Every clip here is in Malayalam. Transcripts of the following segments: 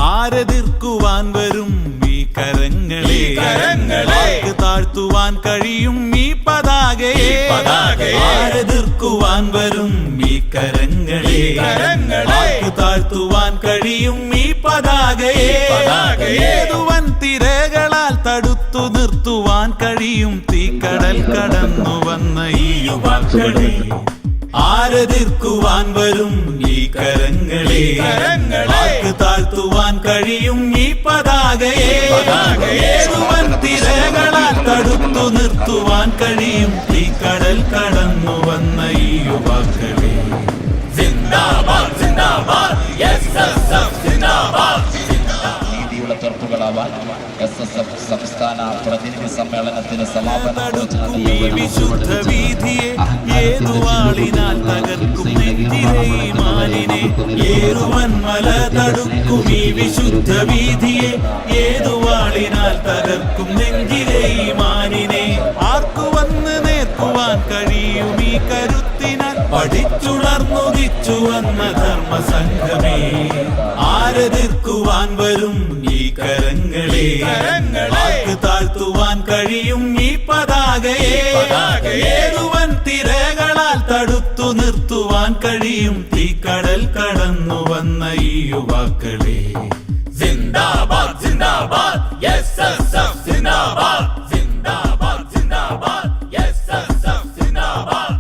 ആരെതിർക്കുവാൻ വരും ഈ കരങ്ങളെ താഴ്ത്തുവാൻ കഴിയും ഈ പതാകയെ ആരെതിർക്കുവാൻ വരും ഈ കരങ്ങളെ താഴ്ത്തുവാൻ കഴിയും ഈ പതാകയെ ഏതുവൻ തിരകളാൽ തടുത്തു നിർത്തുവാൻ കഴിയും തീക്കടൽ കടന്നു വന്ന ഈ യുവാക്കളെ ആരെതിർക്കുവാൻ വരും ഈ കരങ്ങളെ താഴ്ത്തുവാൻ കഴിയും ഈ പതാകയെ ഏതുവൻ തിരകളാൽ തടുത്തു നിർത്തുവാൻ കഴിയും തീക്കടൽ കടന്നു വന്ന ഈ യുവാക്കളെ സിന്ദാബാദ് സിന്ദാബാദ് എസ്എസ്എഫ് സിന്ദാബാദ് നീതിയുള്ള തീർപ്പുകളാവാൻ എസ്എസ്എഫ് സംസ്ഥാന പ്രതിനിധി സമ്മേളനത്തിന് സമാപന വിശുദ്ധ വീതിയെ ഏതുവാളിനാൽ തകർക്കും നെഞ്ചിരൈമാനിനെ ഏറുവൻ മല തടുക്കും ഈ വിശുദ്ധ വീതിയെ ഏതുവാളിനാൽ തകർക്കും നെഞ്ചിരൈമാനിനെ ആർക്കുവന്ന് നേർക്കുവാൻ കഴിയും ഈ കരുത്തിനാൽ പഠിച്ചുണർന്നുദിച്ചു വന്ന ധർമ്മസംഘമേ ആരെതിർക്കുവാൻ വരും ഈ കരങ്ങളെ താഴ്ത്തുവാൻ കഴിയും ഈ പതാകയെ ഏതുവൻ തിരകളാൽ തടുത്തു നിർത്തുവാൻ കഴിയും തീക്കടൽ കടന്നു വന്ന ഈ യുവാക്കളെ സിന്ദാബാദ് സിന്ദാബാദ് എസ്എസ്എഫ് സിന്ദാബാദ് സിന്ദാബാദ് സിന്ദാബാദ് എസ്എസ്എഫ് സിന്ദാബാദ്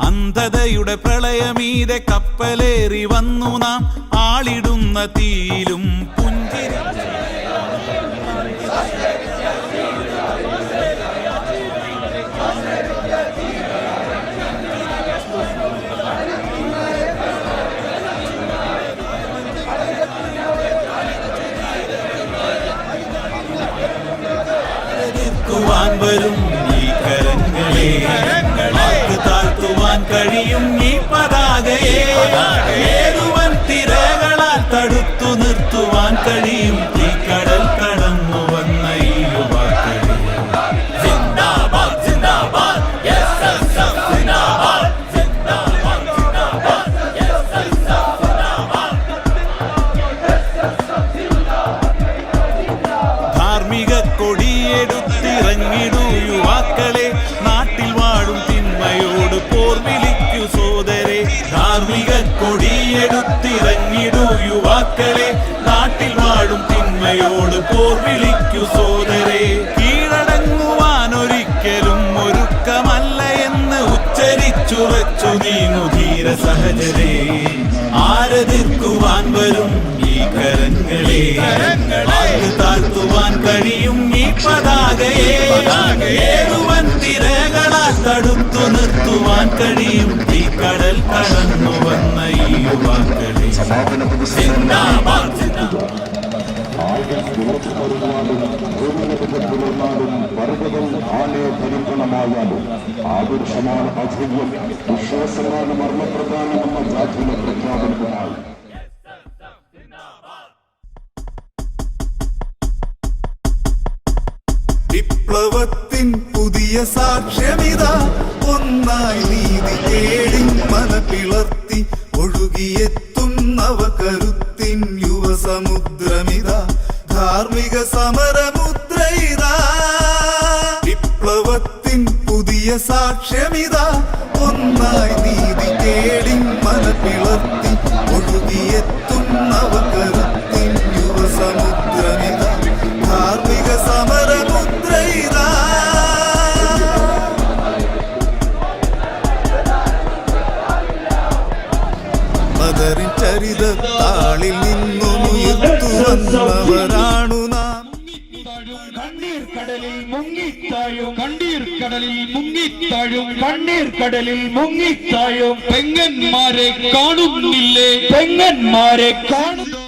അന്ധതയുടെ പ്രളയമീതെ കപ്പലേറി വന്നു നാം ആളിടുന്ന തീയിലും പുഞ്ചിരി വരും ഈ കരങ്ങളെ താഴ്ത്തുവാൻ കഴിയും ഈ പതാകയെ ഏതുവൻ തിരകളാൽ തടുത്തു നിർത്തുവാൻ കഴിയും തീക്കടൽ കടന്നു വന്ന ഈ യുവാക്കളെ സിന്ദാബാദ് സിന്ദാബാദ് എസ്എസ്എഫ് സിന്ദാബാദ് സിന്ദാബാദ് സിന്ദാബാദ് എസ്എസ്എഫ് സിന്ദാബാദ് ധാർമ്മിക കൊടിയെടുത്തിറങ്ങിടൂ യുവാക്കളെ നാട്ടിൽ വാഴും തിന്മയോട് പോർ വിളിക്കൂ സോദരെ ധാർമ്മിക കൊടിയെടുത്തിറങ്ങിടൂ യുവാക്കളെ നാട്ടിൽ വാഴും തിന്മയോട് പോർ വിളിക്കൂ സോദരെ കീഴടങ്ങുവാൻ ഒരിക്കലും ഒരുക്കമല്ല എന്ന് ഉച്ചരിച്ചുറച്ചു നീങ്ങു ധീര സഹജരെ ആരെതിർക്കുവാൻ വരും ഈ കരങ്ങളെ താഴ്ത്തുവാൻ കഴിയും ഈ പതാകയെ ഏതുവൻ തിരകളാൽ തടുത്തു നിർത്തുവാൻ കഴിയും തീക്കടൽ കടന്നു വന്ന ഈ യുവാക്കളെ സിന്ദാബാദ് സിന്ദാബാദ് പർവ്വതം ആനയെ ധരിക്കണമായാലും ആദർശമാണ് അധൈര്യം വിശ്വാസമാണ് മർമ്മപ്രധാനമെന്ന ജാഥിന പ്രഖ്യാപനവുമായി വിപ്ലവത്തിൻ പുതിയ സാക്ഷ്യമിതാ ഒന്നായി നീതി തേടി മന പിളർത്തി ഒഴുകിയെത്തും നവകരുത്തിൻ യുവസമുദ്രമിതാ ധാർമ്മിക സമരമുദ്രയിതാ വിപ്ലവത്തിൻ പുതിയ സാക്ഷ്യമിതാ ഒന്നായി നീതി തേടി മന പിളർത്തി ഒഴുകിയെത്തും നവകരുത്തിൻ യുവസമുദ്രമിതാ ധാർമ്മിക സമരമുദ്രയിതാ മദറിൻ ചരിതത്താളിൽ നിന്നുമുയർത്തു വന്നവരാണു നാം കണ്ണീർക്കടലിൽ മുങ്ങിത്താഴും കണ്ണീർക്കടലിൽ മുങ്ങിത്താഴും കണ്ണീർക്കടലിൽ മുങ്ങിത്താഴും പെങ്ങന്മാരെ കാണുന്നില്ലേ പെങ്ങന്മാരെ കാണുന്നു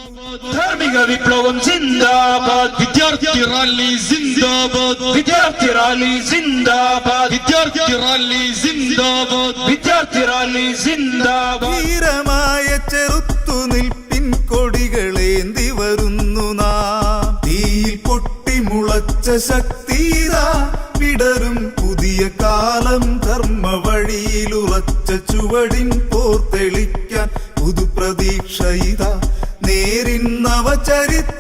ധാർമ്മിക വിപ്ലവം സിന്ദാബാദ് വിദ്യാർത്ഥി റാലി സിന്ദാബാദ് വിദ്യാർത്ഥി റാലി സിന്ദാബാദ് വിദ്യാർത്ഥി റാലി സിന്ദാബാദ് വിദ്യാർത്ഥി റാലി സിന്ദാബാദ് ധീരമായ ചെറുത്തുനിൽപ്പിൻ കൊടികളേന്തി വരുന്നു നാം തീയിൽ പൊട്ടിമുളച്ച ശക്തിയിതാ വിടരും പുതിയ കാലം ധർമ്മ വഴിയിലുറച്ച ചുവടിൻ പോർത്തെളിക്കാൻ രക്ഷയിത നേരിൻ നവചരിത്ര